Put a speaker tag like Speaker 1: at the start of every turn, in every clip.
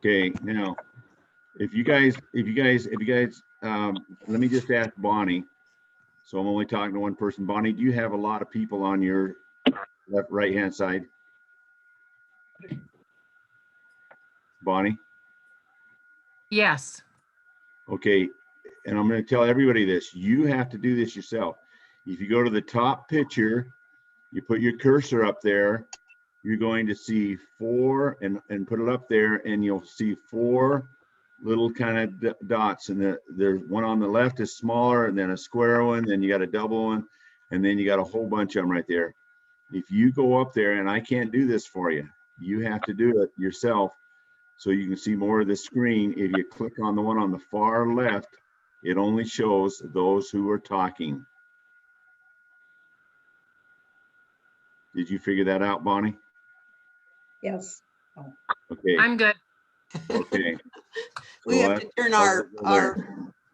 Speaker 1: Okay, now, if you guys, let me just ask Bonnie. So I'm only talking to one person. Bonnie, do you have a lot of people on your right-hand side? Bonnie?
Speaker 2: Yes.
Speaker 1: Okay, and I'm going to tell everybody this. You have to do this yourself. If you go to the top picture, you put your cursor up there, you're going to see four, and put it up there, and you'll see four little kind of dots. And there's one on the left is smaller, and then a square one, then you got a double one, and then you got a whole bunch of them right there. If you go up there, and I can't do this for you, you have to do it yourself so you can see more of the screen. If you click on the one on the far left, it only shows those who are talking. Did you figure that out, Bonnie?
Speaker 3: Yes.
Speaker 4: Oh.
Speaker 1: Okay.
Speaker 2: I'm good.
Speaker 1: Okay.
Speaker 4: We
Speaker 1: So
Speaker 4: have to turn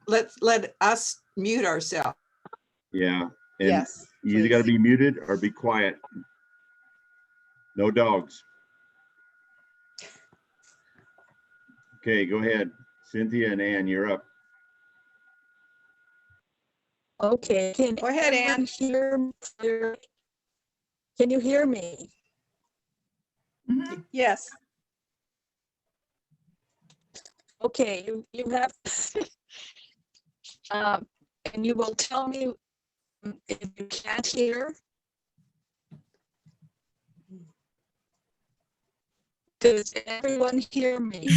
Speaker 4: let us mute ourselves.
Speaker 1: Yeah. And
Speaker 3: Yes.
Speaker 1: you either got to be muted or be quiet. No dogs. Okay, go ahead. Cynthia and Ann, you're up.
Speaker 3: Okay.
Speaker 4: Go ahead, Ann.
Speaker 3: Can you hear me?
Speaker 4: Yes.
Speaker 3: Okay, you have, and you will tell me if you can't hear. Does everyone hear me?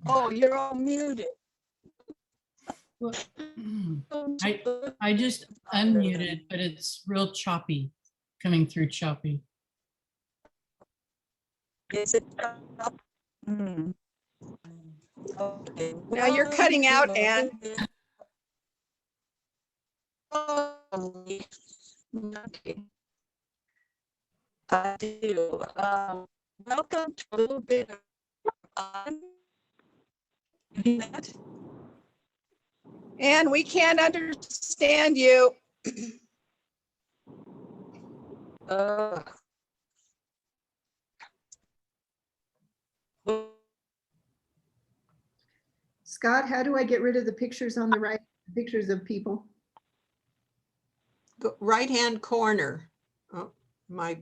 Speaker 3: Oh, you're all muted.
Speaker 5: I just unmuted, but it's real choppy, coming through choppy.
Speaker 3: Is it up? Okay.
Speaker 4: Now you're cutting out, Ann.
Speaker 3: Okay. I do. Welcome to a little bit of
Speaker 4: Ann, we can't understand you.
Speaker 6: Scott, how do I get rid of the pictures on the right, pictures of people?
Speaker 4: Right-hand corner. Oh, my.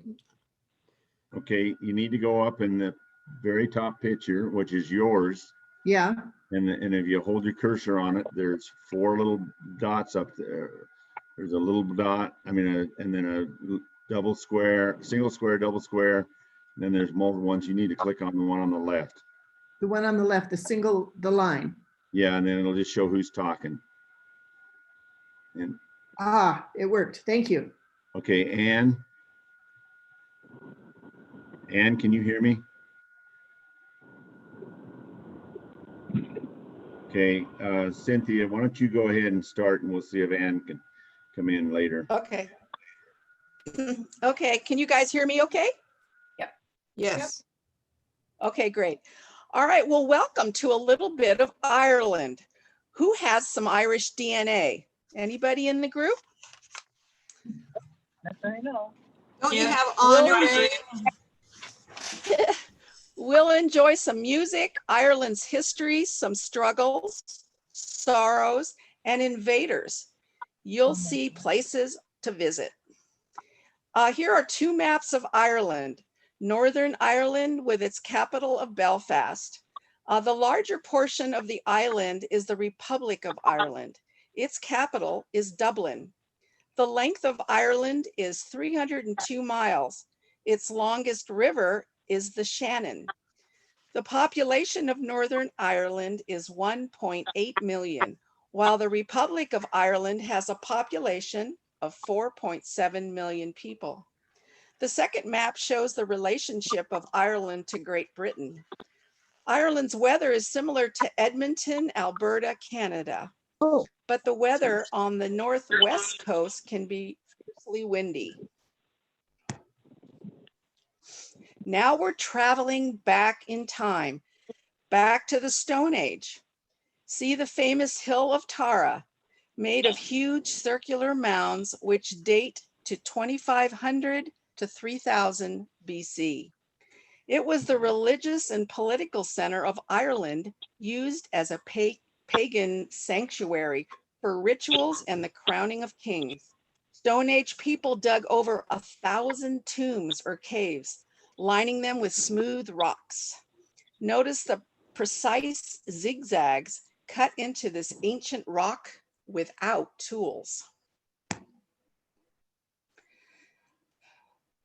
Speaker 1: Okay, you need to go up in the very top picture, which is yours.
Speaker 6: Yeah.
Speaker 1: And if you hold your cursor on it, there's four little dots up there. There's a little dot, and then a double square, single square, double square. And then there's multiple ones. You need to click on the one on the left.
Speaker 6: The one on the left, the line.
Speaker 1: Yeah, and then it'll just show who's talking. And
Speaker 6: it worked. Thank you.
Speaker 1: okay, Ann. Ann, can you hear me? Okay, Cynthia, why don't you go ahead and start, and we'll see if Ann can come in later.
Speaker 4: Okay. Okay, can you guys hear me okay?
Speaker 2: Yep.
Speaker 4: Yes. Yep. Okay, great. All right, well, welcome to a little bit of Ireland. Who has some Irish DNA? Anybody in the group?
Speaker 3: That's I know.
Speaker 4: Don't you have honorary? We'll enjoy some music, Ireland's history, some struggles, sorrows, and invaders. You'll see places to visit. Here are two maps of Ireland. Northern Ireland with its capital of Belfast. The larger portion of the island is the Republic of Ireland. Its capital is Dublin. The length of Ireland is 302 miles. Its longest river is the Shannon. The population of Northern Ireland is 1.8 million, while the Republic of Ireland has a population of 4.7 million people. The second map shows the relationship of Ireland to Great Britain. Ireland's weather is similar to Edmonton, Alberta, Canada, but the weather on the northwest coast can be fiercely windy. Now we're traveling back in time, back to the Stone Age. See the famous Hill of Tara, made of huge circular mounds which date to 2500 to 3000 BC. It was the religious and political center of Ireland, used as a pagan sanctuary for rituals and the crowning of kings. Stone Age people dug over 1,000 tombs or caves, lining them with smooth rocks. Notice the precise zigzags cut into this ancient rock without tools.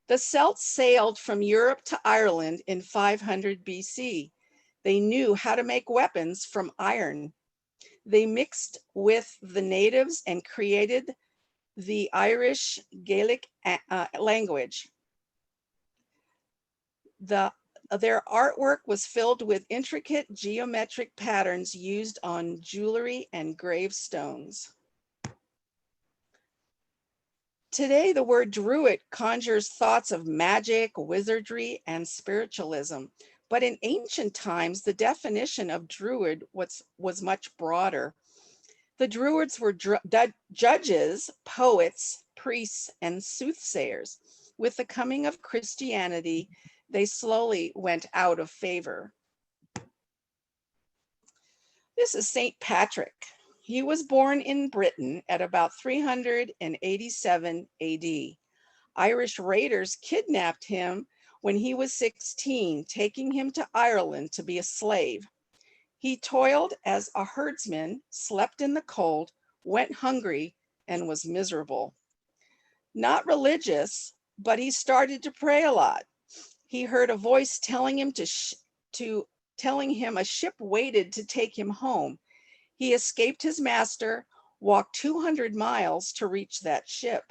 Speaker 4: The Celts sailed from Europe to Ireland in 500 BC. They knew how to make weapons from iron. They mixed with the natives and created the Irish Gaelic language. Their artwork was filled with intricate geometric patterns used on jewelry and gravestones. Today, the word Druid conjures thoughts of magic, wizardry, and spiritualism. But in ancient times, the definition of Druid was much broader. The Druids were judges, poets, priests, and soothsayers. With the coming of Christianity, they slowly went out of favor. This is St. Patrick. He was born in Britain at about 387 AD. Irish raiders kidnapped him when he was 16, taking him to Ireland to be a slave. He toiled as a herdsman, slept in the cold, went hungry, and was miserable. Not religious, but he started to pray a lot. He heard a voice telling him a ship waited to take him home. He escaped his master, walked 200 miles to reach that ship.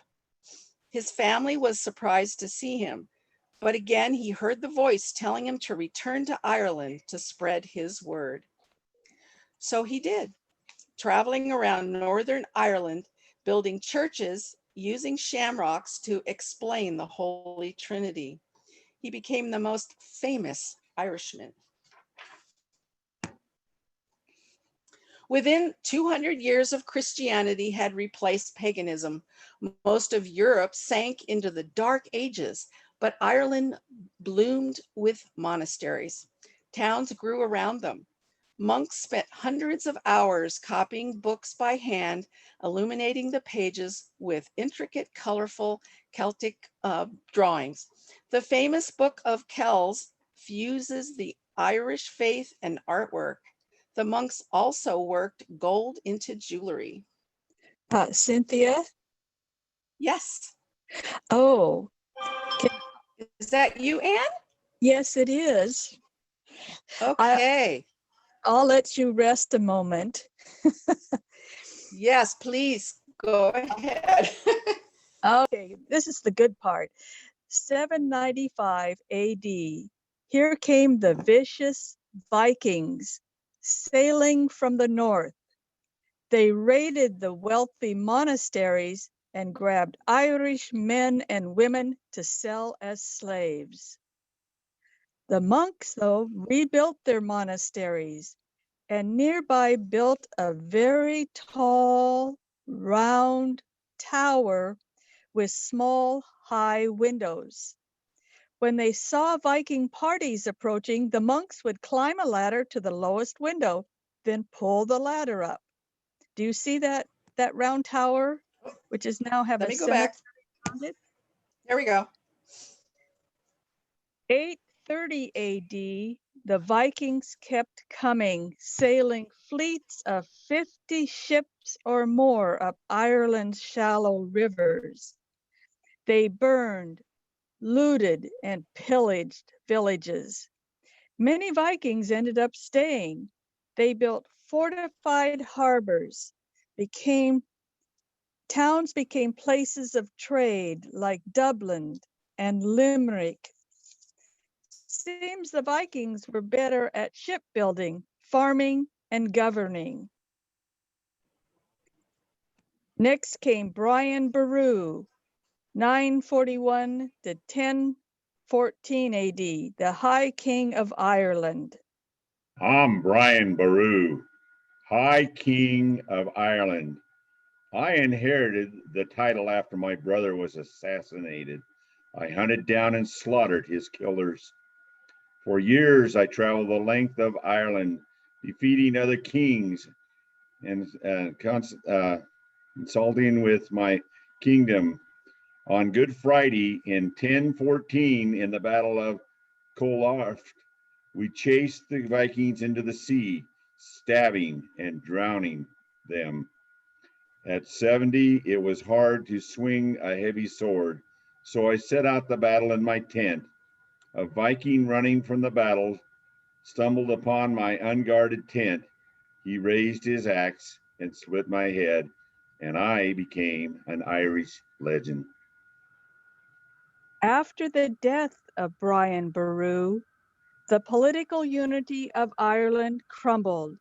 Speaker 4: His family was surprised to see him, but again he heard the voice telling him to return to Ireland to spread his word. So he did, traveling around Northern Ireland, building churches using shamrocks to explain the Holy Trinity. He became the most famous Irishman. Within 200 years of Christianity had replaced paganism. Most of Europe sank into the Dark Ages, but Ireland bloomed with monasteries. Towns grew around them. Monks spent hundreds of hours copying books by hand, illuminating the pages with intricate, colorful Celtic drawings. The famous Book of Kells fuses the Irish faith and artwork. The monks also worked gold into jewelry.
Speaker 3: Cynthia?
Speaker 4: Yes.
Speaker 3: Oh,
Speaker 4: Is that you, Anne?
Speaker 3: yes, it is.
Speaker 4: Okay.
Speaker 3: I'll let you rest a moment.
Speaker 4: Yes, please go ahead.
Speaker 3: Okay, this is the good part. 795 AD, here came the vicious Vikings sailing from the north. They raided the wealthy monasteries and grabbed Irish men and women to sell as slaves. The monks, though, rebuilt their monasteries and nearby built a very tall, round tower with small, high windows. When they saw Viking parties approaching, the monks would climb a ladder to the lowest window, then pull the ladder up. Do you see that round tower, which is now have
Speaker 4: Let
Speaker 3: a
Speaker 4: me go
Speaker 3: cemetery
Speaker 4: back.
Speaker 3: around it?
Speaker 4: There we go.
Speaker 3: 830 AD, the Vikings kept coming, sailing fleets of 50 ships or more up Ireland's shallow rivers. They burned, looted, and pillaged villages. Many Vikings ended up staying. They built fortified harbors, towns became places of trade like Dublin and Limerick. Seems the Vikings were better at shipbuilding, farming, and governing. Next came Brian Boru, 941 to 1014 AD, the High King of Ireland.
Speaker 1: I'm Brian Boru, High King of Ireland. I inherited the title after my brother was assassinated. I hunted down and slaughtered his killers. For years, I traveled the length of Ireland, defeating other kings and consulting with my kingdom. On Good Friday in 1014, in the Battle of Colorft, we chased the Vikings into the sea, stabbing and drowning them. At 70, it was hard to swing a heavy sword, so I set out the battle in my tent. A Viking running from the battle stumbled upon my unguarded tent. He raised his axe and split my head, and I became an Irish legend.
Speaker 3: After the death of Brian Boru, the political unity of Ireland crumbled.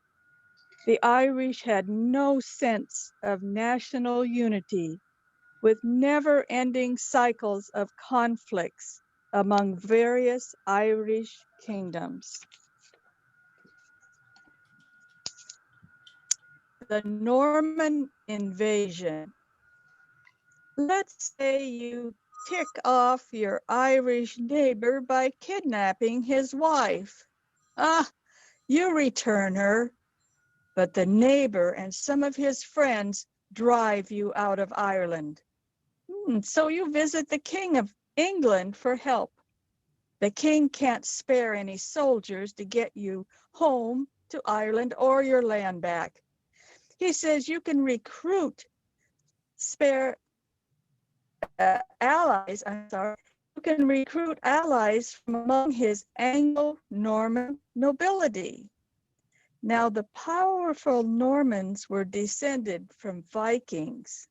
Speaker 3: The Irish had no sense of national unity, with never-ending cycles of conflicts among various Irish kingdoms. The Norman invasion. Let's say you tick off your Irish neighbor by kidnapping his wife. You return her, but the neighbor and some of his friends drive you out of Ireland. So you visit the King of England for help. The king can't spare any soldiers to get you home to Ireland or your land back. He says you can recruit allies, you can recruit allies from among his Anglo-Norman nobility. Now, the powerful Normans were descended from Vikings.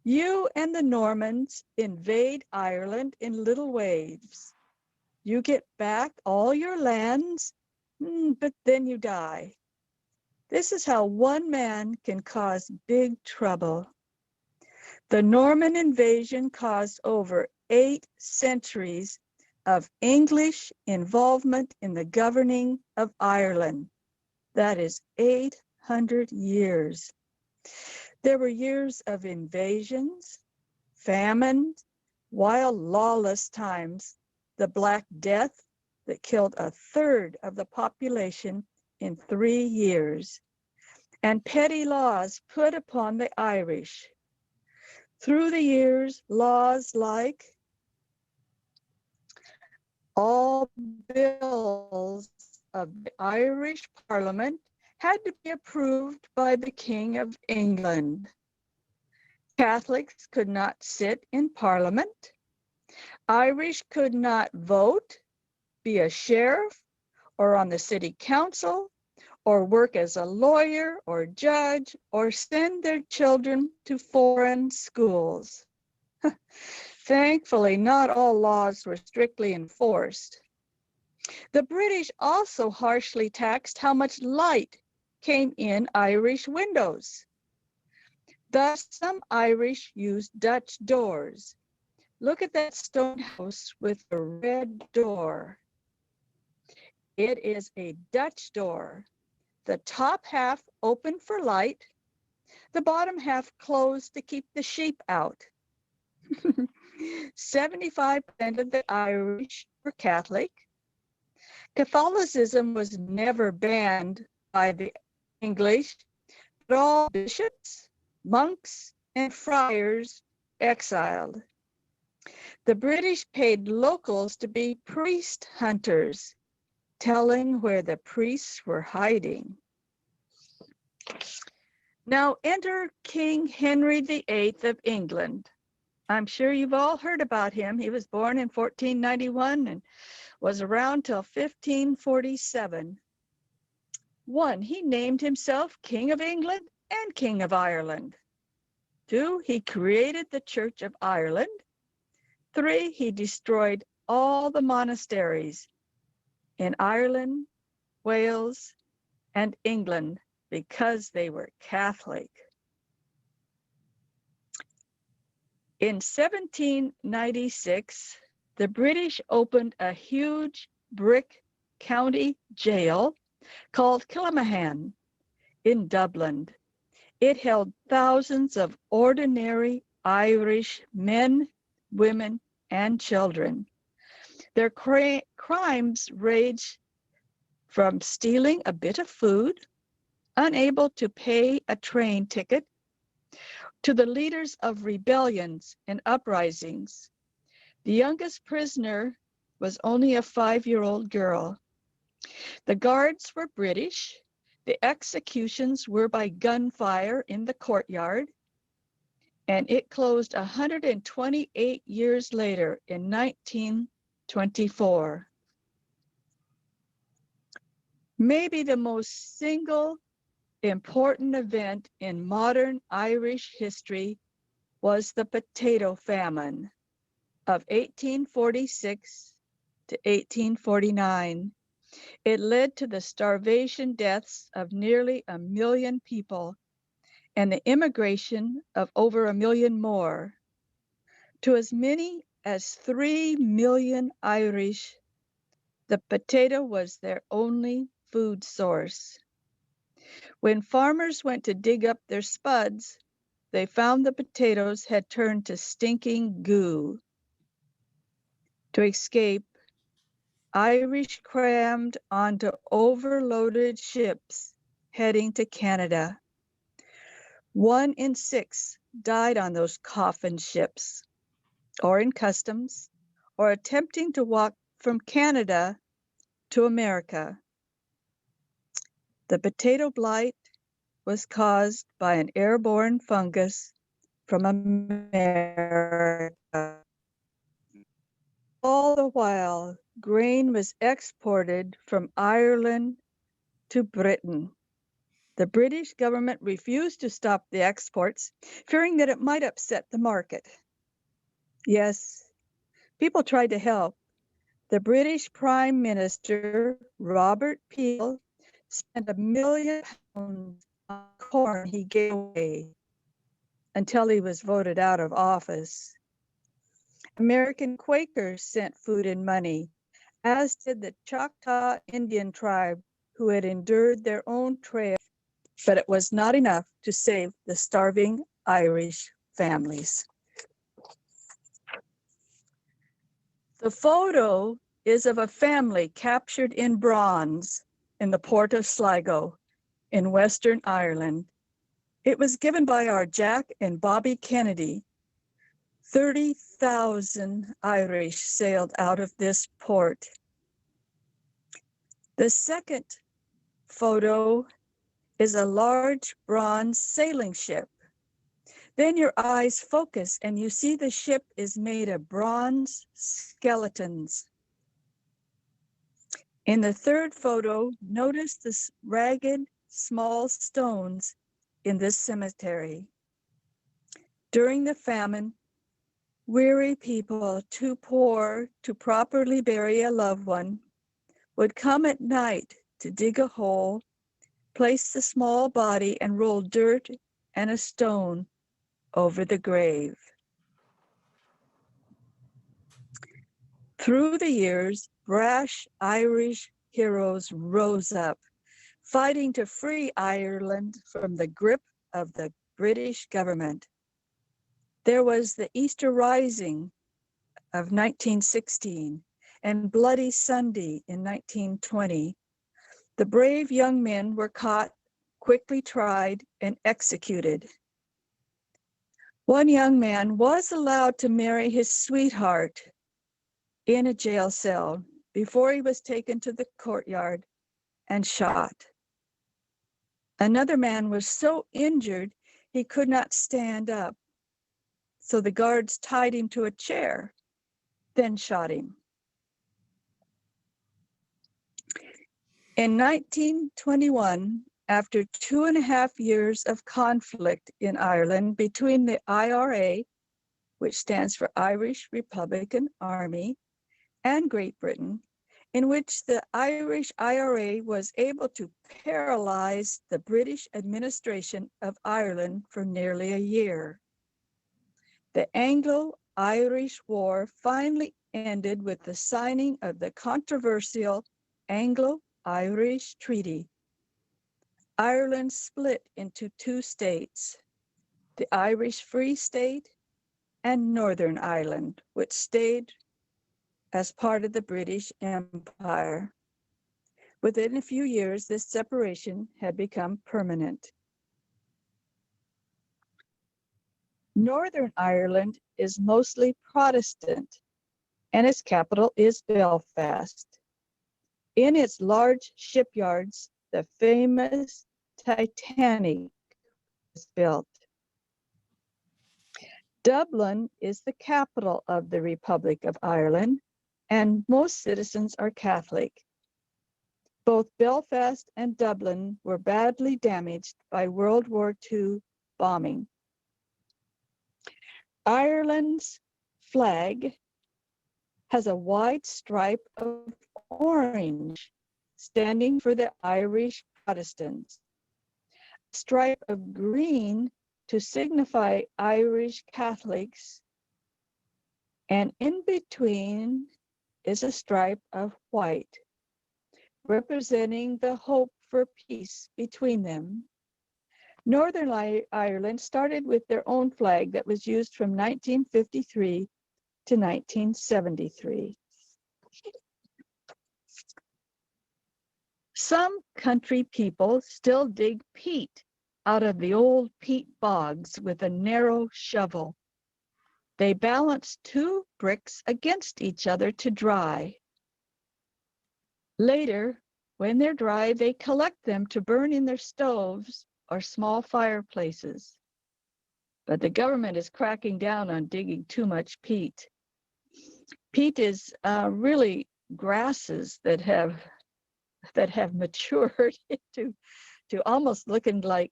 Speaker 3: You and the Normans invade Ireland in little waves. You get back all your lands, but then you die. This is how one man can cause big trouble. The Norman invasion caused over 8 centuries of English involvement in the governing of Ireland. That is 800 years. There were years of invasions, famines, wild lawless times, the Black Death that killed 1/3 of the population in 3 years, and petty laws put upon the Irish. Through the years, laws like all bills of the Irish Parliament had to be approved by the King of England. Catholics could not sit in Parliament. Irish could not vote, be a sheriff, or on the city council, or work as a lawyer or judge, or send their children to foreign schools. Thankfully, not all laws were strictly enforced. The British also harshly taxed how much light came in Irish windows. Thus, some Irish used Dutch doors. Look at that stone house with a red door. It is a Dutch door. The top half open for light, the bottom half closed to keep the sheep out. 75% of the Irish were Catholic. Catholicism was never banned by the English, but all bishops, monks, and friars exiled. The British paid locals to be priest hunters, telling where the priests were hiding. Now enter King Henry VIII of England. I'm sure you've all heard about him. He was born in 1491 and was around till 1547. 1, he named himself King of England and King of Ireland. 2, he created the Church of Ireland. 3, he destroyed all the monasteries in Ireland, Wales, and England because they were Catholic. In 1796, the British opened a huge brick county jail called Kilmahan in Dublin. It held thousands of ordinary Irish men, women, and children. Their crimes range from stealing a bit of food, unable to pay a train ticket, to the leaders of rebellions and uprisings. The youngest prisoner was only a 5-year-old girl. The guards were British. The executions were by gunfire in the courtyard, and it closed 128 years later in 1924. Maybe the most single important event in modern Irish history was the potato famine of 1846 to 1849. It led to the starvation deaths of nearly 1 million people and the immigration of over 1 million more. To as many as 3 million Irish, the potato was their only food source. When farmers went to dig up their spuds, they found the potatoes had turned to stinking goo. To escape, Irish crammed onto overloaded ships heading to Canada. 1 in 6 died on those coffin ships, or in customs, or attempting to walk from Canada to America. The potato blight was caused by an airborne fungus from America. All the while, grain was exported from Ireland to Britain. The British government refused to stop the exports, fearing that it might upset the market. Yes, people tried to help. The British Prime Minister, Robert Peel, spent £1 million on corn he gave away until he was voted out of office. American Quakers sent food and money, as did the Choctaw Indian tribe, who had endured their own trail, but it was not enough to save the starving Irish families. The photo is of a family captured in bronze in the port of Sligo in Western Ireland. It was given by our Jack and Bobby Kennedy. 30,000 Irish sailed out of this port. The second photo is a large bronze sailing ship. Then your eyes focus and you see the ship is made of bronze skeletons. In the third photo, notice the ragged, small stones in this cemetery. During the famine, weary people too poor to properly bury a loved one would come at night to dig a hole, place the small body, and roll dirt and a stone over the grave. Through the years, brash Irish heroes rose up, fighting to free Ireland from the grip of the British government. There was the Easter Rising of 1916 and Bloody Sunday in 1920. The brave young men were caught, quickly tried, and executed. One young man was allowed to marry his sweetheart in a jail cell before he was taken to the courtyard and shot. Another man was so injured he could not stand up, so the guards tied him to a chair, then shot him. In 1921, after 2.5 years of conflict in Ireland between the IRA, which stands for Irish Republican Army, and Great Britain, in which the Irish IRA was able to paralyze the British administration of Ireland for nearly a year. The Anglo-Irish War finally ended with the signing of the controversial Anglo-Irish Treaty. Ireland split into 2 states, the Irish Free State and Northern Ireland, which stayed as part of the British Empire. Within a few years, this separation had become permanent. Northern Ireland is mostly Protestant, and its capital is Belfast. In its large shipyards, the famous Titanic was built. Dublin is the capital of the Republic of Ireland, and most citizens are Catholic. Both Belfast and Dublin were badly damaged by World War II bombing. Ireland's flag has a wide stripe of orange, standing for the Irish Protestants, a stripe of green to signify Irish Catholics, and in between is a stripe of white, representing the hope for peace between them. Northern Ireland started with their own flag that was used from 1953 to 1973. Some country people still dig peat out of the old peat bogs with a narrow shovel. They balance two bricks against each other to dry. Later, when they're dry, they collect them to burn in their stoves or small fireplaces. But the government is cracking down on digging too much peat. Peat is really grasses that have matured to almost looking like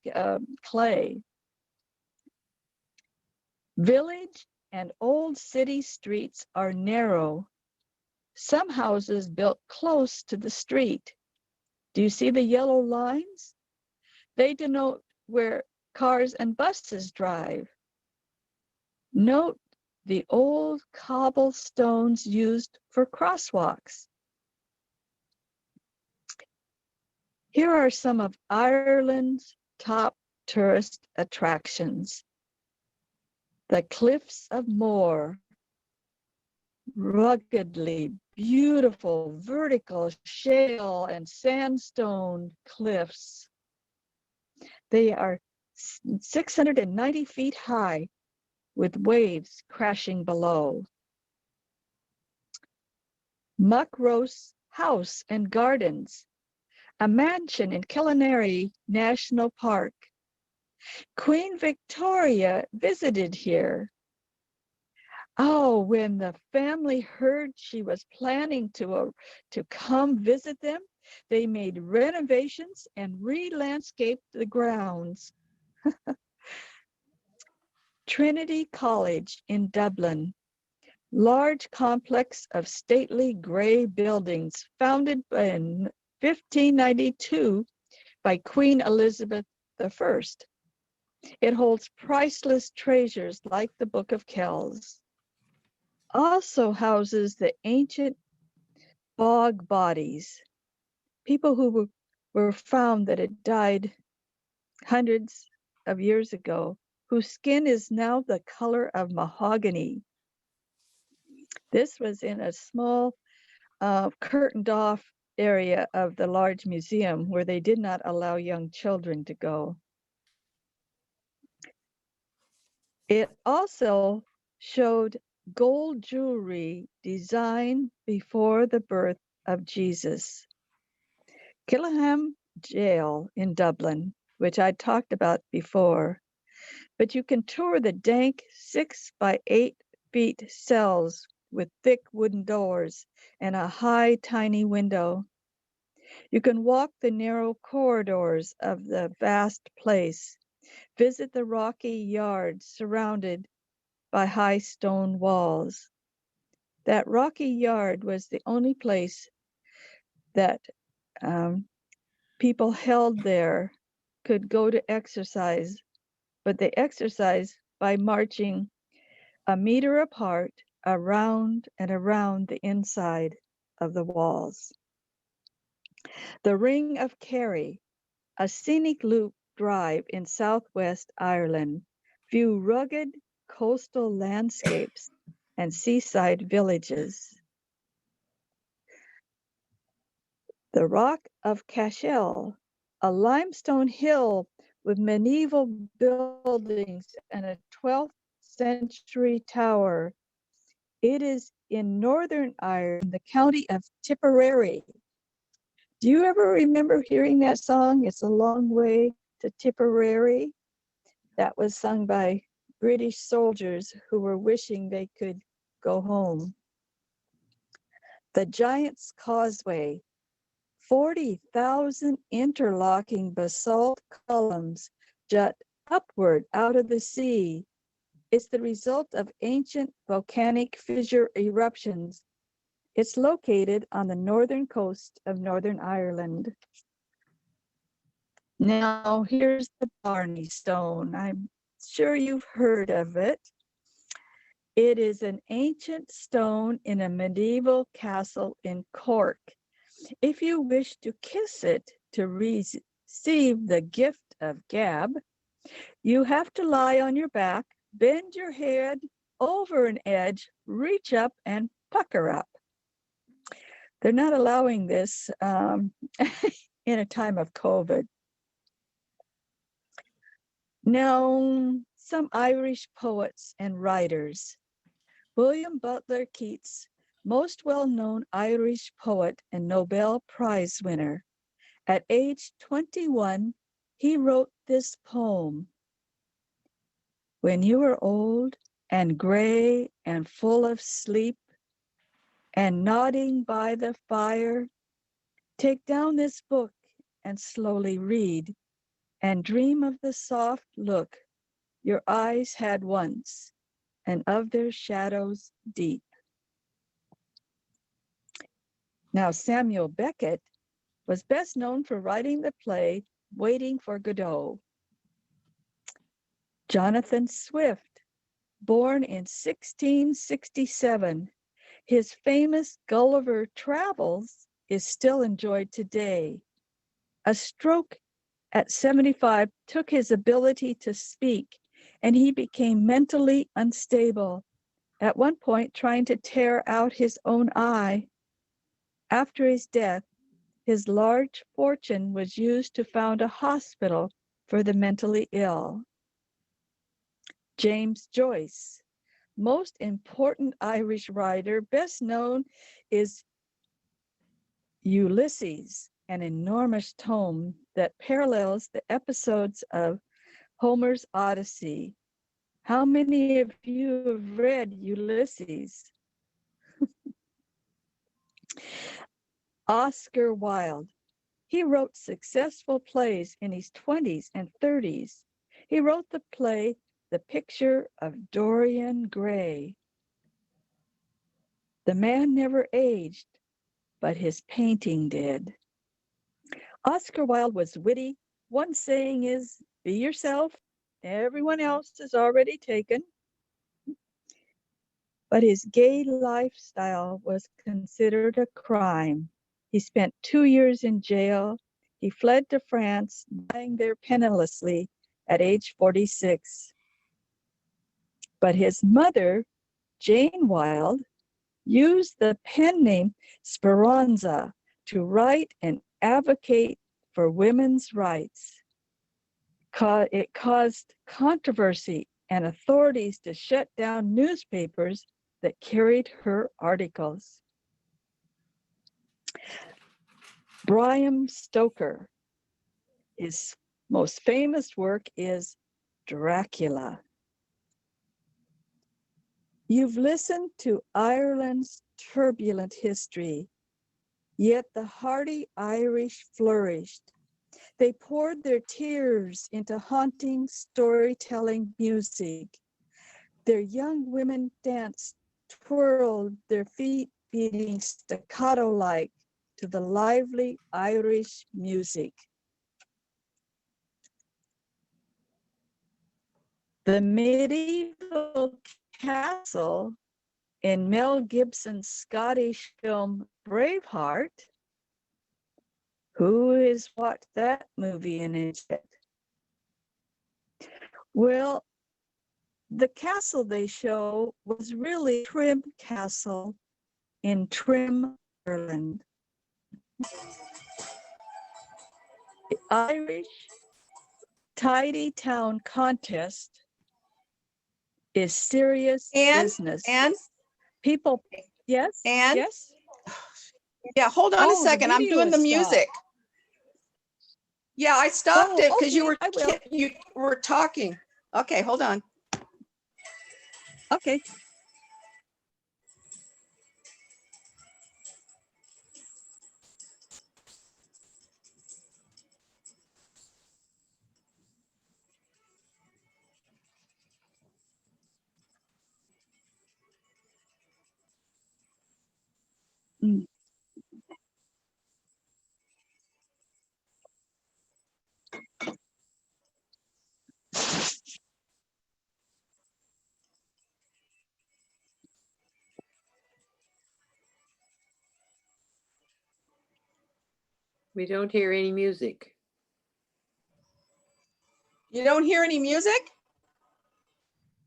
Speaker 3: clay. Village and old city streets are narrow. Some houses built close to the street. Do you see the yellow lines? They denote where cars and buses drive. Note the old cobblestones used for crosswalks. Here are some of Ireland's top tourist attractions. The Cliffs of Moher, ruggedly beautiful vertical shale and sandstone cliffs. They are 690 feet high with waves crashing below. Muckross House and Gardens, a mansion in Killinary National Park. Queen Victoria visited here. Oh, when the family heard she was planning to come visit them, they made renovations and re-landscaped the grounds. Trinity College in Dublin, large complex of stately gray buildings founded in 1592 by Queen Elizabeth I. It holds priceless treasures like the Book of Kells. Also houses the ancient bog bodies, people who were found that had died hundreds of years ago, whose skin is now the color of mahogany. This was in a small curtained off area of the large museum where they did not allow young children to go. It also showed gold jewelry designed before the birth of Jesus. Killingham Jail in Dublin, which I talked about before, but you can tour the dank 6 by 8 feet cells with thick wooden doors and a high, tiny window. You can walk the narrow corridors of the vast place, visit the rocky yard surrounded by high stone walls. That rocky yard was the only place that people held there could go to exercise, but they exercise by marching a meter apart around and around the inside of the walls. The Ring of Kerry, a scenic loop drive in southwest Ireland, view rugged coastal landscapes and seaside villages. The Rock of Cashel, a limestone hill with medieval buildings and a 12th century tower. It is in Northern Ireland, the county of Tipperary. Do you ever remember hearing that song? It's a long way to Tipperary. That was sung by British soldiers who were wishing they could go home. The Giant's Causeway, 40,000 interlocking basalt columns jut upward out of the sea. It's the result of ancient volcanic fissure eruptions. It's located on the northern coast of Northern Ireland. Now, here's the Barney Stone. I'm sure you've heard of it. It is an ancient stone in a medieval castle in Cork. If you wish to kiss it to receive the gift of gab, you have to lie on your back, bend your head over an edge, reach up and pucker up. They're not allowing this in a time of COVID. Now, some Irish poets and writers. William Butler Yeats, most well-known Irish poet and Nobel Prize winner. At age 21, he wrote this poem. When you are old and gray and full of sleep and nodding by the fire, take down this book and slowly read and dream of the soft look your eyes had once and of their shadows deep. Now, Samuel Beckett was best known for writing the play Waiting for Godot. Jonathan Swift, born in 1667, his famous Gulliver Travels is still enjoyed today. A stroke at 75 took his ability to speak, and he became mentally unstable, at one point trying to tear out his own eye. After his death, his large fortune was used to found a hospital for the mentally ill. James Joyce, most important Irish writer, best known is Ulysses, an enormous tome that parallels the episodes of Homer's Odyssey. How many of you have read Ulysses? Oscar Wilde. He wrote successful plays in his 20s and 30s. He wrote the play The Picture of Dorian Gray. The man never aged, but his painting did. Oscar Wilde was witty. One saying is, be yourself. Everyone else is already taken. But his gay lifestyle was considered a crime. He spent 2 years in jail. He fled to France, dying there pennilessly at age 46. But his mother, Jane Wilde, used the pen name Speranza to write and advocate for women's rights. It caused controversy and authorities to shut down newspapers that carried her articles. Bram Stoker, his most famous work is Dracula. You've listened to Ireland's turbulent history, yet the hardy Irish flourished. They poured their tears into haunting storytelling music. Their young women danced, twirled their feet, beating staccato-like to the lively Irish music. The medieval castle in Mel Gibson's Scottish film Braveheart. Who has watched that movie in it yet? Well, the castle they show was really Trim Castle in Trim, Ireland. The Irish Tidy Town Contest is serious
Speaker 4: And
Speaker 3: business. People, yes,
Speaker 4: And
Speaker 3: yes.
Speaker 4: yeah, hold on a
Speaker 3: Oh, the
Speaker 4: second. I'm
Speaker 3: video
Speaker 4: doing the
Speaker 3: has
Speaker 4: music. Yeah, I stopped
Speaker 3: Oh,
Speaker 4: it because
Speaker 3: okay, I will.
Speaker 4: you were talking. Okay, hold on.
Speaker 3: Okay. Mm.
Speaker 2: We don't hear any music.
Speaker 4: You don't hear any music?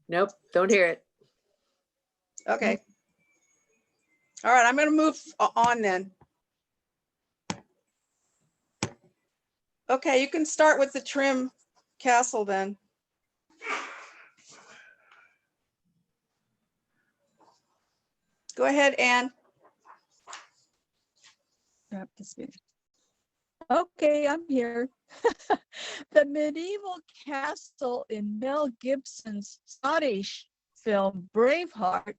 Speaker 2: Nope, don't hear it.
Speaker 4: Okay. All right, I'm going to move on then. Okay, you can start with the trim castle then. Go ahead, Anne.
Speaker 3: Okay, I'm here. The medieval castle in Mel Gibson's Scottish film Braveheart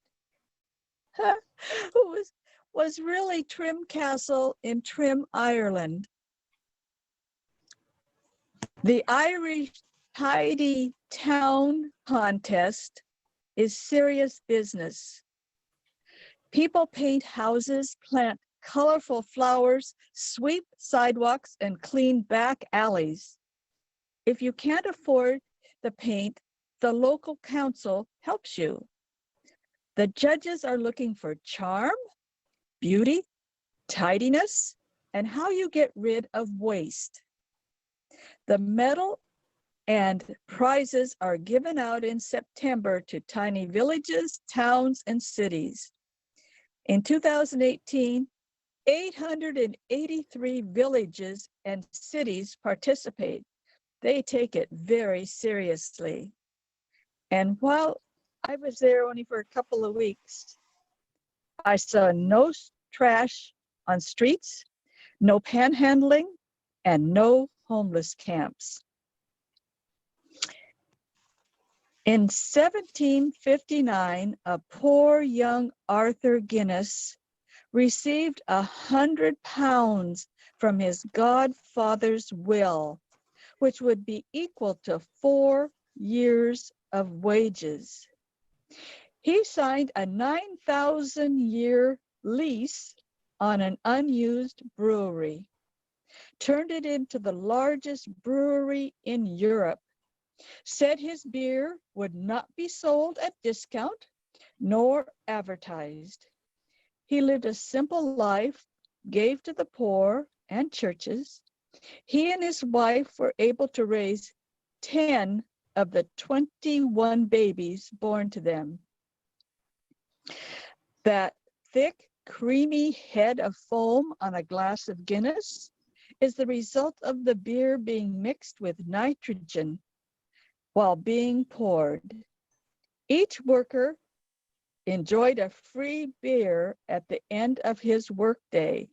Speaker 3: was really Trim Castle in Trim, Ireland. The Irish Tidy Town Contest is serious business. People paint houses, plant colorful flowers, sweep sidewalks, and clean back alleys. If you can't afford the paint, the local council helps you. The judges are looking for charm, beauty, tidiness, and how you get rid of waste. The medal and prizes are given out in September to tiny villages, towns, and cities. In 2018, 883 villages and cities participate. They take it very seriously. And while I was there only for a couple of weeks, I saw no trash on streets, no panhandling, and no homeless camps. In 1759, a poor young Arthur Guinness received 100 pounds from his godfather's will, which would be equal to 4 years of wages. He signed a 9,000-year lease on an unused brewery, turned it into the largest brewery in Europe, said his beer would not be sold at discount nor advertised. He lived a simple life, gave to the poor and churches. He and his wife were able to raise 10 of the 21 babies born to them. That thick, creamy head of foam on a glass of Guinness is the result of the beer being mixed with nitrogen while being poured. Each worker enjoyed a free beer at the end of his workday.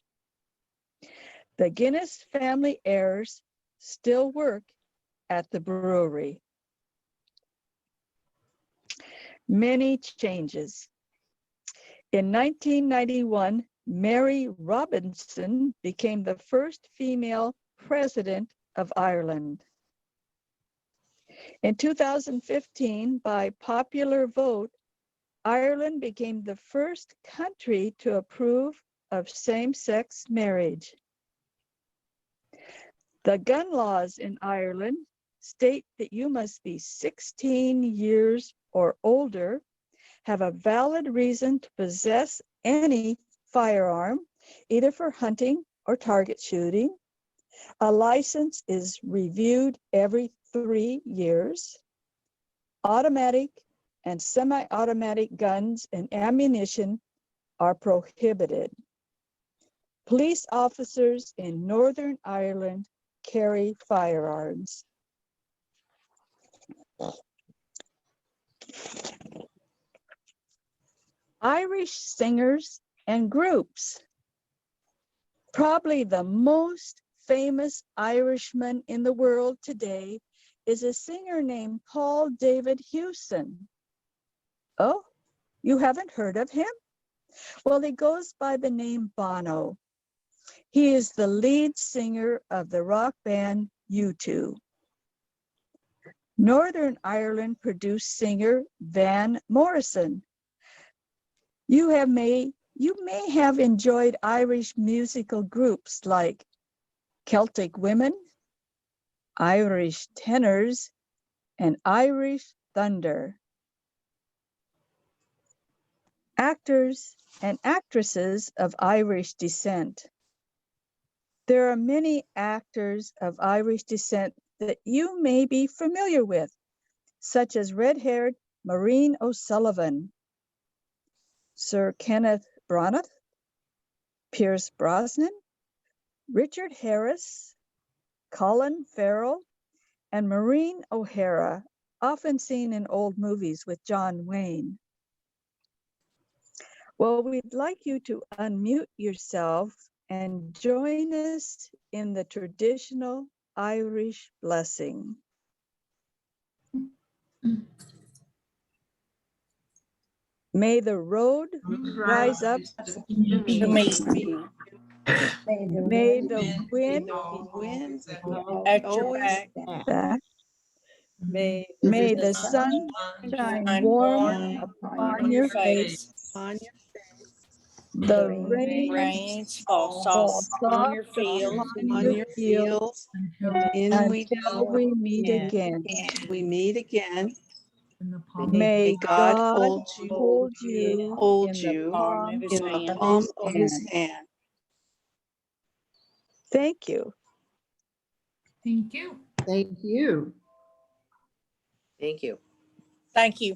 Speaker 3: The Guinness family heirs still work at the brewery. Many changes. In 1991, Mary Robinson became the first female president of Ireland. In 2015, by popular vote, Ireland became the first country to approve of same-sex marriage. The gun laws in Ireland state that you must be 16 years or older, have a valid reason to possess any firearm, either for hunting or target shooting. A license is reviewed every 3 years. Automatic and semi-automatic guns and ammunition are prohibited. Police officers in Northern Ireland carry firearms. Irish singers and groups. Probably the most famous Irishman in the world today is a singer named Paul David Hewson. Oh, you haven't heard of him? Well, he goes by the name Bono. He is the lead singer of the rock band U2. Northern Ireland produced singer Van Morrison. You may have enjoyed Irish musical groups like Celtic Women, Irish Tenors, and Irish Thunder. Actors and actresses of Irish descent. There are many actors of Irish descent that you may be familiar with, such as red-haired Maureen O'Sullivan, Sir Kenneth Branagh, Pierce Brosnan, Richard Harris, Colin Farrell, and Maureen O'Hara, often seen in old movies with John Wayne. Well, we'd like you to unmute yourself and join us in the traditional Irish blessing. May the road rise up to me. May the wind
Speaker 4: at
Speaker 3: your back.
Speaker 7: May
Speaker 3: May the sun shine warm upon your face.
Speaker 4: on your
Speaker 3: The rain
Speaker 7: rains fall
Speaker 3: fall
Speaker 7: soft on
Speaker 3: soft
Speaker 7: your fields
Speaker 3: upon your fields until we meet again.
Speaker 4: we meet again.
Speaker 3: May
Speaker 4: God
Speaker 3: God
Speaker 4: hold
Speaker 3: you
Speaker 4: hold
Speaker 3: in
Speaker 4: you
Speaker 3: the palm
Speaker 7: in his
Speaker 4: in the
Speaker 7: hand.
Speaker 4: palm of his
Speaker 3: hand.
Speaker 4: hand.
Speaker 3: Thank you.
Speaker 5: Thank you.
Speaker 6: Thank you.
Speaker 2: Thank you.
Speaker 7: Thank you.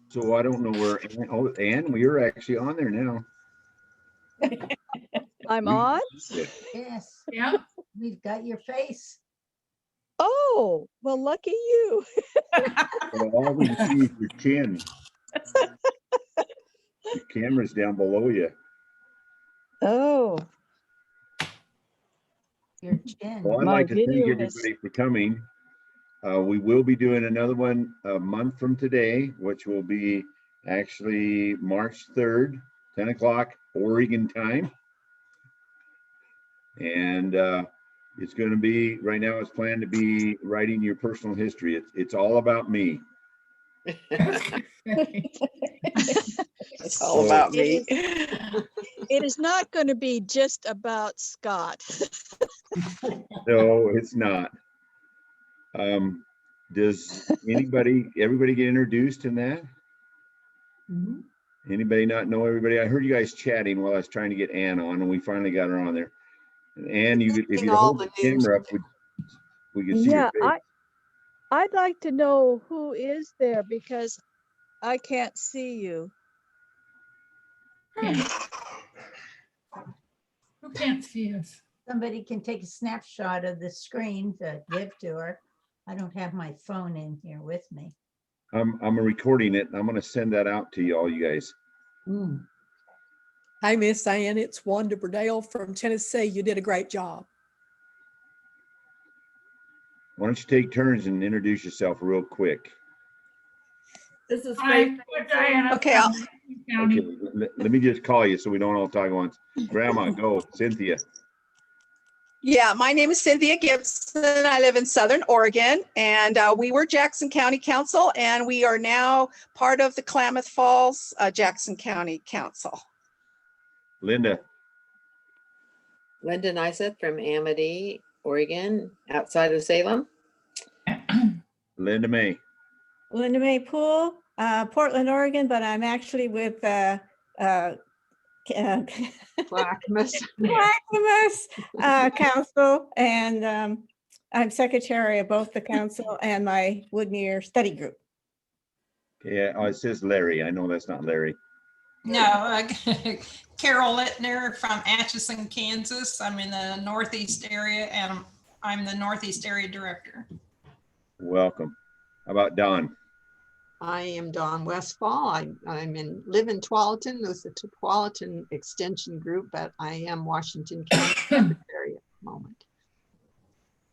Speaker 1: So I don't know where, oh, Ann, we are actually on there now.
Speaker 3: I'm
Speaker 1: We-
Speaker 3: on?
Speaker 8: Yes,
Speaker 5: Yeah.
Speaker 8: we've got your face.
Speaker 3: Oh, well, lucky you.
Speaker 1: Well, all we see is your chin. Your camera's down below you.
Speaker 3: Oh,
Speaker 8: Your chin.
Speaker 1: Well, I'd
Speaker 3: My
Speaker 1: like to thank
Speaker 3: video
Speaker 1: everybody for coming. We will be doing another one a month from today, which will be actually March 3rd, 10 o'clock Oregon time. And it's going to be, right now it's planned to be writing your personal history. It's all about me.
Speaker 4: It's all about me.
Speaker 3: it is not going to be just about Scott.
Speaker 1: No, it's not. Does everybody get introduced in that?
Speaker 8: Mhm.
Speaker 1: Anybody not know everybody? I heard you guys chatting while I was trying to get Ann on, and we finally got her on there. And Ann, if you
Speaker 4: all
Speaker 1: hold
Speaker 4: the
Speaker 1: the camera up, we can see
Speaker 3: Yeah,
Speaker 1: your face.
Speaker 3: I'd like to know who is there because I can't see you.
Speaker 5: Who can't see us?
Speaker 8: Somebody can take a snapshot of the screen to give to her. I don't have my phone in here with me.
Speaker 1: I'm recording it. I'm gonna send that out to you all, you guys.
Speaker 8: Mm.
Speaker 9: Hi, Miss Ann. It's Wanda Burdale from Tennessee. You did a great job.
Speaker 1: Why don't you take turns and introduce yourself real quick?
Speaker 7: This is
Speaker 5: Hi, Diana.
Speaker 4: Okay, I'll-
Speaker 1: Okay, let me just call you so we don't all talk at once. Grandma, go. Cynthia.
Speaker 4: Yeah, my name is Cynthia Gibson. I live in Southern Oregon, and we were Jackson County Council, and we are now part of the Klamath Falls Jackson County Council.
Speaker 1: Linda.
Speaker 2: Linda Nyseth from Amity, Oregon, outside of Salem.
Speaker 1: Linda May.
Speaker 10: Linda Mae Poole, Portland, Oregon, but I'm actually with
Speaker 6: Clackamas.
Speaker 10: Clackamas Council, and I'm secretary of both the council and my Woodmere study group.
Speaker 1: Yeah, oh, it says Larry. I know that's not Larry.
Speaker 5: No,
Speaker 11: Carol Littner from Atchison, Kansas. I'm in the Northeast area and I'm the Northeast area director.
Speaker 1: Welcome. How about Don?
Speaker 2: I am Dawn Westfall. Live in Tualatin with the Tualatin Extension Group, but I am Washington County Secretary at the moment.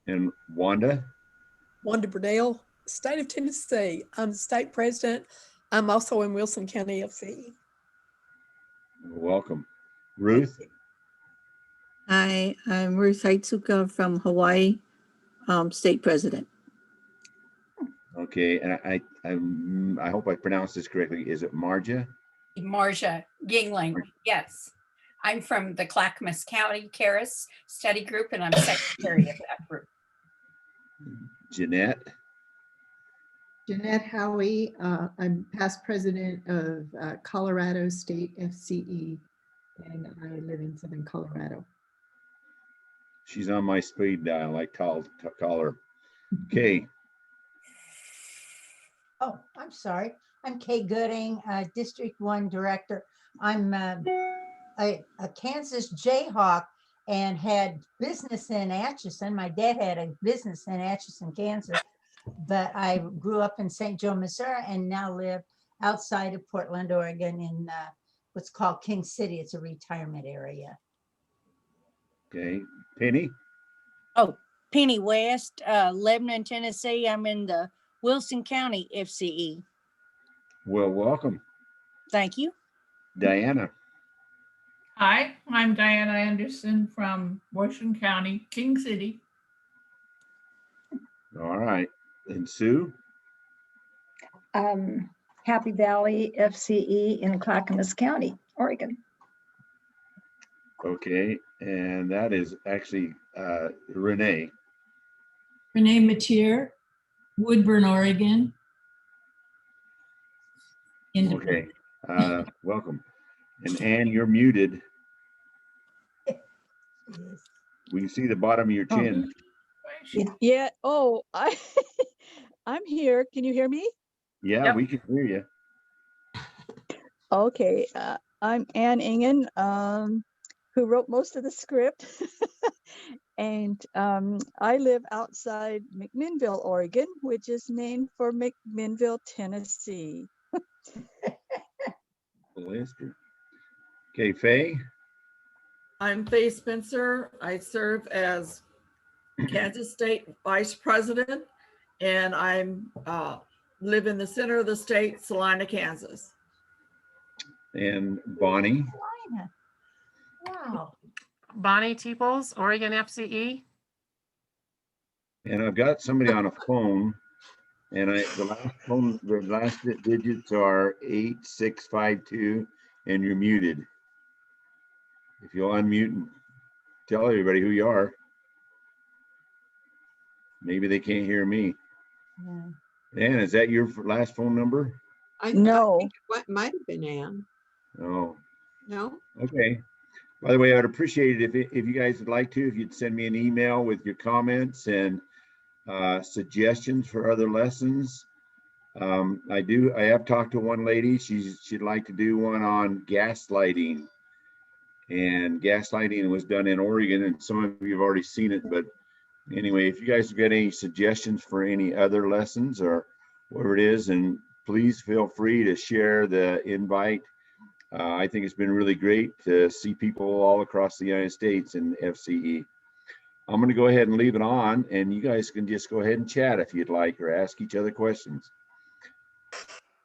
Speaker 1: And Wanda?
Speaker 9: Wanda Burdell, State of Tennessee. I'm the state president. I'm also in Wilson County FC.
Speaker 1: Welcome. Ruth?
Speaker 12: Hi, I'm Ruth Haitsuka from Hawaii, state president.
Speaker 1: Okay, and I hope I pronounced this correctly. Is it Marja?
Speaker 13: Marja Gingling, yes. I'm from the Clackamas County Caris Study Group, and I'm secretary of that group.
Speaker 1: Jeanette?
Speaker 6: Jeanette Howie, I'm past president of Colorado State FCE, and I live in Southern Colorado.
Speaker 1: She's on my speed dial. I call her. Okay.
Speaker 8: Oh, I'm sorry. I'm Kay Gooding, District 1 Director. I'm a Kansas Jayhawk and had business in Atchison. My dad had a business in Atchison, Kansas, but I grew up in St. Joe, Missouri, and now live outside of Portland, Oregon in what's called King City. It's a retirement area.
Speaker 1: Okay. Penny?
Speaker 7: Oh, Penny West, Lebanon, Tennessee. I'm in the Wilson County FCE.
Speaker 1: Well, welcome.
Speaker 7: Thank you.
Speaker 1: Diana?
Speaker 14: Hi, I'm Diana Anderson from Washington County, King City.
Speaker 1: All right. And Sue?
Speaker 15: Happy Valley FCE in Clackamas County, Oregon.
Speaker 1: Okay. And that is actually Renee.
Speaker 5: Renee Matier, Woodburn, Oregon.
Speaker 1: Okay. Welcome. And Ann, you're muted. We can see the bottom of your chin.
Speaker 3: Yeah. Oh, I'm here. Can you hear me?
Speaker 1: Yeah,
Speaker 14: Yep.
Speaker 1: we can hear you.
Speaker 3: Okay. I'm Ann Engen, who wrote most of the script. And I live outside McMinnville, Oregon, which is named for McMinnville, Tennessee.
Speaker 1: Okay, Faye?
Speaker 16: I'm Faye Spencer. I serve as Kansas State Vice President, and I'm live in the center of the state, Salina, Kansas.
Speaker 1: And Bonnie?
Speaker 8: Wow.
Speaker 17: Bonnie Teeples, Oregon FCE.
Speaker 1: And I've got somebody on a phone, and the last digits are 8652, and you're muted. If you'll unmute and tell everybody who you are. Maybe they can't hear me.
Speaker 8: Yeah.
Speaker 1: Ann, is that your last phone number?
Speaker 3: No.
Speaker 2: I think it might have been Ann.
Speaker 1: Oh,
Speaker 2: No?
Speaker 1: okay. By the way, I'd appreciate it if you guys would like to, if you'd send me an email with your comments and suggestions for other lessons. I have talked to one lady. She'd like to do one on gaslighting. And gaslighting was done in Oregon, and some of you have already seen it. But anyway, if you guys have got any suggestions for any other lessons or whatever it is, and please feel free to share the invite. I think it's been really great to see people all across the United States in FCE. I'm going to go ahead and leave it on, and you guys can just go ahead and chat if you'd like, or ask each other questions.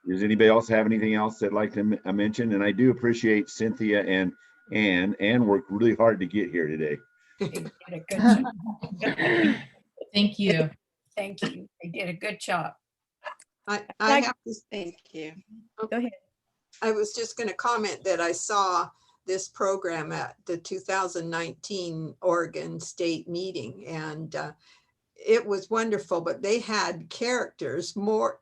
Speaker 1: Does anybody else have anything else they'd like to mention? And I do appreciate Cynthia and Ann worked really hard to get here today.
Speaker 13: They did a good job.
Speaker 5: Thank you.
Speaker 13: Thank you. They did a good job.
Speaker 2: I
Speaker 13: Like-
Speaker 2: have to thank you.
Speaker 13: Go ahead.
Speaker 2: I was just going to comment that I saw this program at the 2019 Oregon State meeting, and it was wonderful, but they had characters, more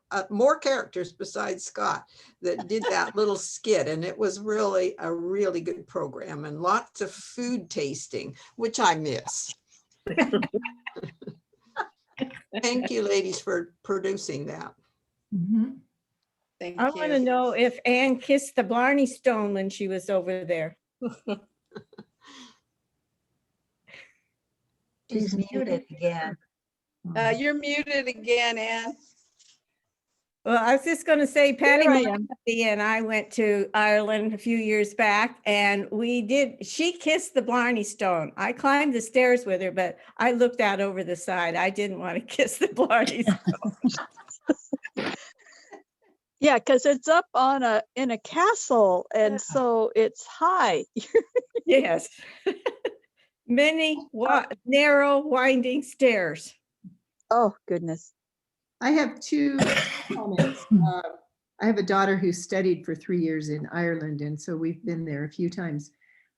Speaker 2: characters besides Scott, that did that little skit, and it was really a really good program, and lots of food tasting, which I miss. Thank you, ladies, for producing that.
Speaker 10: I want to know if Anne kissed the Blarney Stone when she was over there.
Speaker 8: She's muted again.
Speaker 4: You're muted again, Ann.
Speaker 10: Well, I was just going to say Patty
Speaker 3: Here I am.
Speaker 10: McCarthy and I went to Ireland a few years back and she kissed the Blarney Stone. I climbed the stairs with her, but I looked out over the side. I didn't want to kiss the Blarney Stone.
Speaker 3: Yeah, because it's up in a castle, and so it's high.
Speaker 10: Yes. Many narrow winding stairs.
Speaker 3: Oh, goodness.
Speaker 6: I have two comments. I have a daughter who studied for 3 years in Ireland, and so we've been there a few times.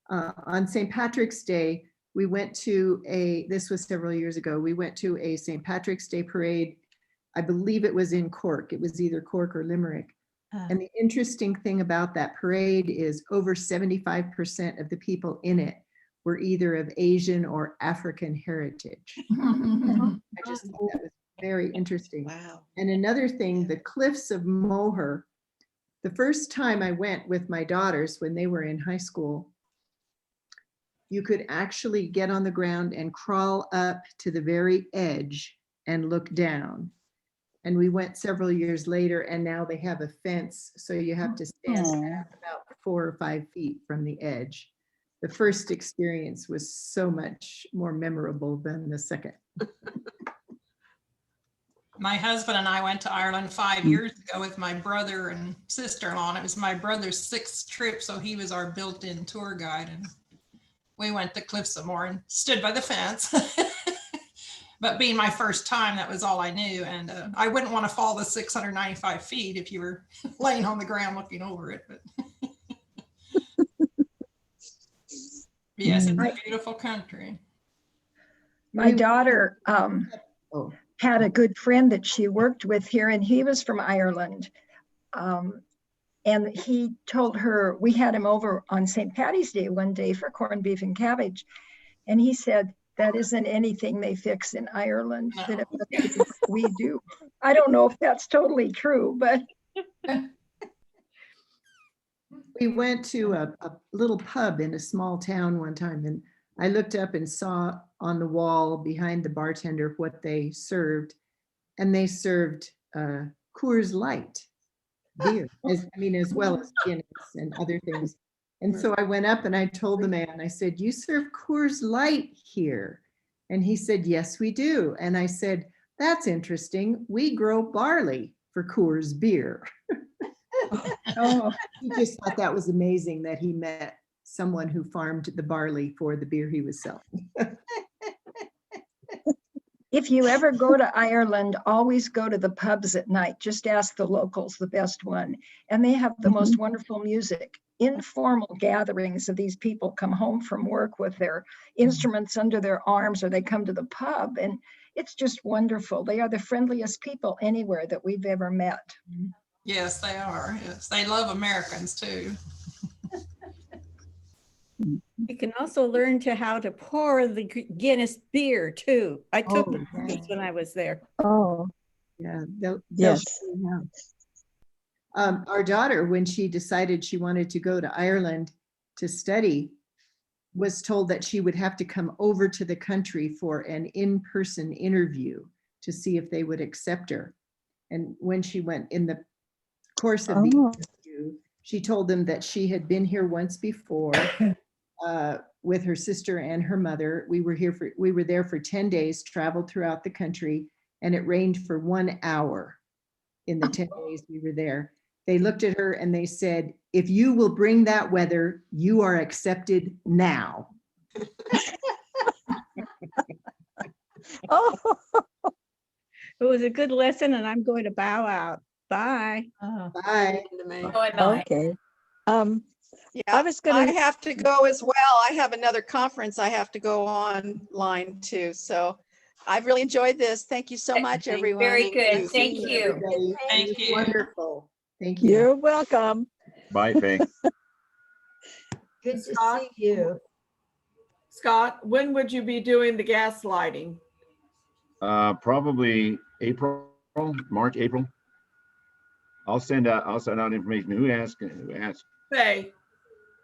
Speaker 6: On St. Patrick's Day, we went to this was several years ago, we went to a St. Patrick's Day parade. I believe it was in Cork. It was either Cork or Limerick. And the interesting thing about that parade is over 75% of the people in it were either of Asian or African heritage. I just thought that was very interesting.
Speaker 4: Wow.
Speaker 6: And another thing, the cliffs of Moher, the first time I went with my daughters when they were in high school, you could actually get on the ground and crawl up to the very edge and look down. And we went several years later, and now they have a fence, so you have to stand back about 4 or 5 feet from the edge. The first experience was so much more memorable than the second.
Speaker 11: My husband and I went to Ireland 5 years ago with my brother and sister-in-law, and it was my brother's 6th trip, so he was our built-in tour guide, and we went to Cliffs of Moher and stood by the fence. But being my first time, that was all I knew, and I wouldn't want to fall the 695 feet if you were laying on the ground looking over it. But yes, it's a beautiful country.
Speaker 15: My daughter had a good friend that she worked with here, and he was from Ireland. And he told her, we had him over on St. Patty's Day one day for corned beef and cabbage. And he said, that isn't anything they fix in Ireland, that we do. I don't know if that's totally true, but.
Speaker 6: We went to a little pub in a small town one time, and I looked up and saw on the wall behind the bartender what they served, and they served Coors Light beer, as well as Guinness and other things. And so I went up and I told the man, I said, you serve Coors Light here? And he said, yes, we do. And I said, that's interesting. We grow barley for Coors beer. Oh, he just thought that was amazing that he met someone who farmed the barley for the beer he was selling.
Speaker 15: If you ever go to Ireland, always go to the pubs at night. Just ask the locals, the best one. And they have the most wonderful music. Informal gatherings of these people come home from work with their instruments under their arms, or they come to the pub, and it's just wonderful. They are the friendliest people anywhere that we've ever met.
Speaker 11: Yes, they are. Yes, they love Americans too.
Speaker 10: You can also learn how to pour the Guinness beer too. I took the course when I was there.
Speaker 3: Oh,
Speaker 6: yeah.
Speaker 3: Yes.
Speaker 6: Our daughter, when she decided she wanted to go to Ireland to study, was told that she would have to come over to the country for an in-person interview to see if they would accept her. And when she went in the course of the interview, she told them that she had been here once before with her sister and her mother. We were there for 10 days, traveled throughout the country, and it rained for 1 hour in the 10 days we were there. They looked at her and they said, if you will bring that weather, you are accepted now.
Speaker 10: Oh, it was a good lesson, and I'm going to bow out. Bye.
Speaker 6: Bye.
Speaker 3: Okay.
Speaker 4: Yeah,
Speaker 3: I was gonna.
Speaker 4: I have to go as well. I have another conference I have to go online to. So I've really enjoyed this. Thank you so much, everyone.
Speaker 13: Very good. Thank you.
Speaker 11: Thank you.
Speaker 6: Wonderful. Thank you.
Speaker 3: You're welcome.
Speaker 1: Bye, Faye.
Speaker 8: Good to see you.
Speaker 16: Scott, when would you be doing the gas lighting?
Speaker 1: Probably March, April. I'll send out information. Who asked?
Speaker 16: Faye.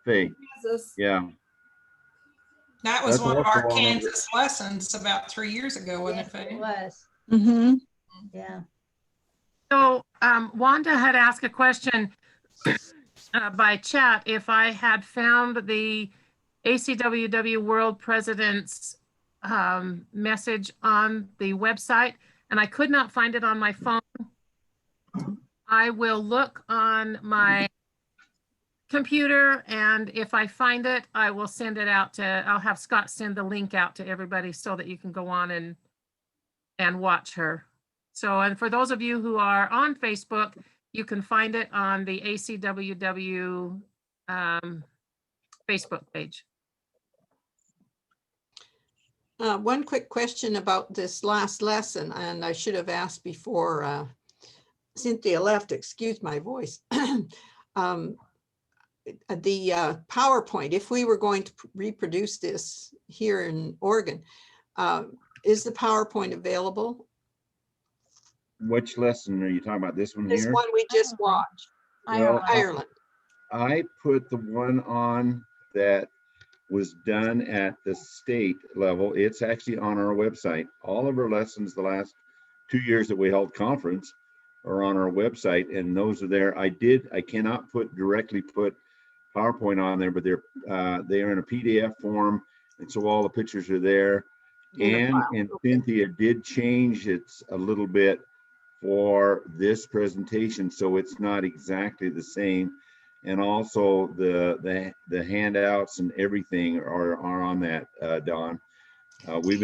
Speaker 1: Faye.
Speaker 16: Kansas.
Speaker 1: Yeah.
Speaker 11: That was
Speaker 1: That's
Speaker 11: one of
Speaker 1: also
Speaker 11: our
Speaker 1: on-
Speaker 11: Kansas lessons about 3 years ago, wasn't
Speaker 8: Yes,
Speaker 11: it, Faye?
Speaker 8: it was.
Speaker 3: Mm-hmm.
Speaker 8: Yeah.
Speaker 17: So Wanda had asked a question by chat if I had found the ACWW World President's message on the website, and I could not find it on my phone. I will look on my computer, and if I find it, I will send it out I'll have Scott send the link out to everybody so that you can go on and watch her. So, and for those of you who are on Facebook, you can find it on the ACWW Facebook page.
Speaker 2: One quick question about this last lesson, and I should have asked before Cynthia left, excuse my voice. The PowerPoint, if we were going to reproduce this here in Oregon, is the PowerPoint available?
Speaker 1: Which lesson are you talking about? This one
Speaker 2: This
Speaker 1: here?
Speaker 2: one we just watched.
Speaker 1: Well,
Speaker 2: Ireland.
Speaker 1: I put the one on that was done at the state level. It's actually on our website. All of our lessons the last 2 years that we held conference are on our website, and those are there. I cannot directly put PowerPoint on there, but they are in a PDF form, and so all the pictures are there. And Cynthia did change it a little bit for this presentation, so it's not exactly the same. And also the handouts and everything are on that, Don. We've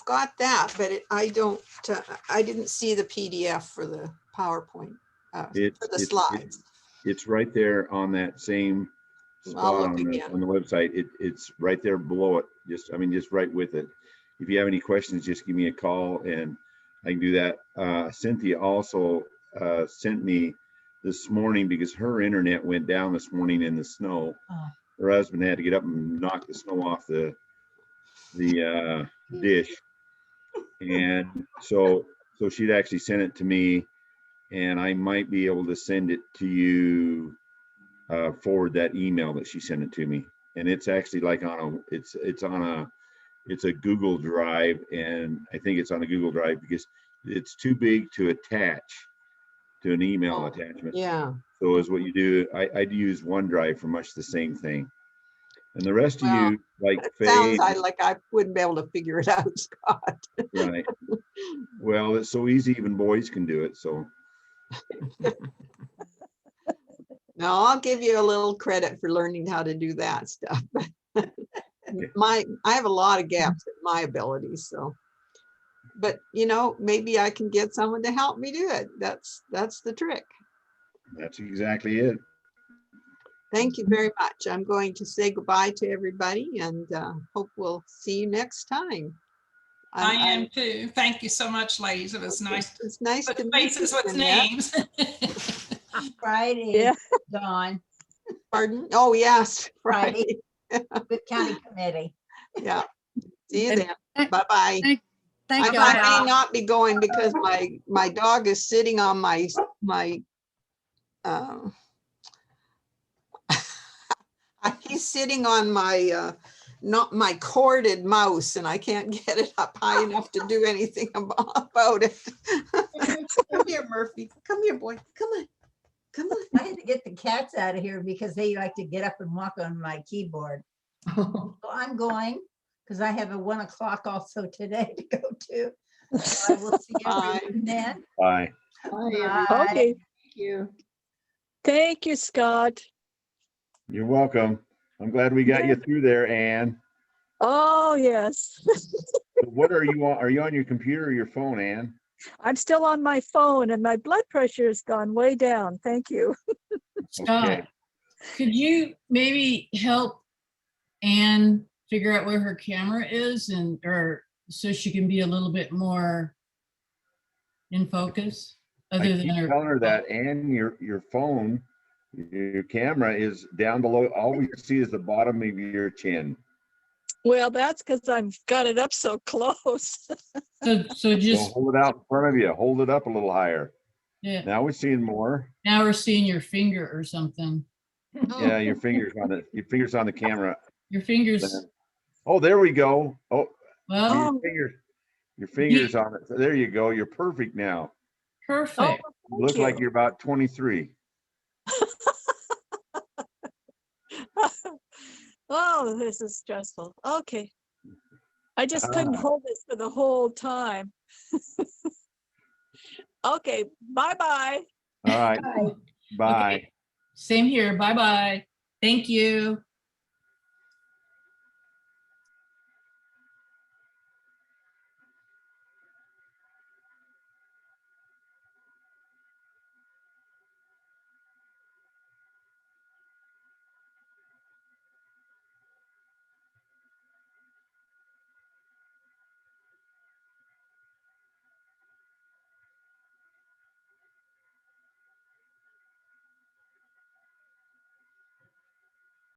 Speaker 2: got that, but I didn't see the PDF for the PowerPoint for the slides.
Speaker 1: It's right there on that same spot on the website. It's right there below it. Just right with it. If you have any questions, just give me a call and I can do that. Cynthia also sent me this morning, because her internet went down this morning in the snow. Her husband had to get up and knock the snow off the dish, and so she'd actually sent it to me, and I might be able to send it to you, forward that email that she sent it to me. And it's actually like it's a Google Drive, and I think it's on a Google Drive because it's too big to attach to an email attachment.
Speaker 2: Yeah.
Speaker 1: So is what you do. I'd use OneDrive for much the same thing. And the rest of you, like Faye,
Speaker 2: sounds like I wouldn't be able to figure it out, Scott.
Speaker 1: right. Well, it's so easy, even boys can do it. So
Speaker 2: no, I'll give you a little credit for learning how to do that stuff. I have a lot of gaps in my abilities, so. But maybe I can get someone to help me do it. That's the trick.
Speaker 1: That's exactly it.
Speaker 2: Thank you very much. I'm going to say goodbye to everybody and hope we'll see you next time.
Speaker 11: I am too. Thank you so much, ladies. It was nice.
Speaker 2: It's nice to meet
Speaker 11: faces
Speaker 2: you,
Speaker 11: with names.
Speaker 8: Friday, Dawn.
Speaker 2: Pardon? Oh, yes, Friday.
Speaker 8: Good county committee.
Speaker 2: Yeah. See you then. Bye-bye.
Speaker 7: Thank you.
Speaker 2: I may not be going because my dog is sitting on my he's sitting on my not my corded mouse, and I can't get it up high enough to do anything about it. Come here, Murphy. Come here, boy. Come on. Come on.
Speaker 8: I had to get the cats out of here because they like to get up and walk on my keyboard. So I'm going because I have a 1 o'clock also today to go to. So I will see everyone then.
Speaker 1: Bye.
Speaker 8: Bye.
Speaker 3: Okay.
Speaker 8: Thank you.
Speaker 3: Thank you, Scott.
Speaker 1: You're welcome. I'm glad we got you through there, Ann.
Speaker 3: Oh, yes.
Speaker 1: What are you on? Are you on your computer or your phone, Ann?
Speaker 3: I'm still on my phone and my blood pressure has gone way down. Thank you.
Speaker 5: Scott, could you maybe help Ann figure out where her camera is or so she can be a little bit more in focus?
Speaker 1: I keep telling her that, and your phone, your camera is down below. All we see is the bottom of your chin.
Speaker 3: Well, that's because I've got it up so close.
Speaker 5: So just
Speaker 1: hold it out in front of you. Hold it up a little higher.
Speaker 5: Yeah.
Speaker 1: Now we're seeing more.
Speaker 5: Now we're seeing your finger or something.
Speaker 1: Yeah, your fingers on it. Your fingers on the camera.
Speaker 5: Your fingers.
Speaker 1: Oh, there we go. Oh,
Speaker 5: Well,
Speaker 1: your fingers on it. So there you go. You're perfect now.
Speaker 5: perfect.
Speaker 1: You look like you're about 23.
Speaker 3: Oh, this is stressful. Okay. I just couldn't hold this for the whole time. Okay, bye-bye.
Speaker 1: All right. Bye.
Speaker 5: Okay. Same here. Bye-bye. Thank you.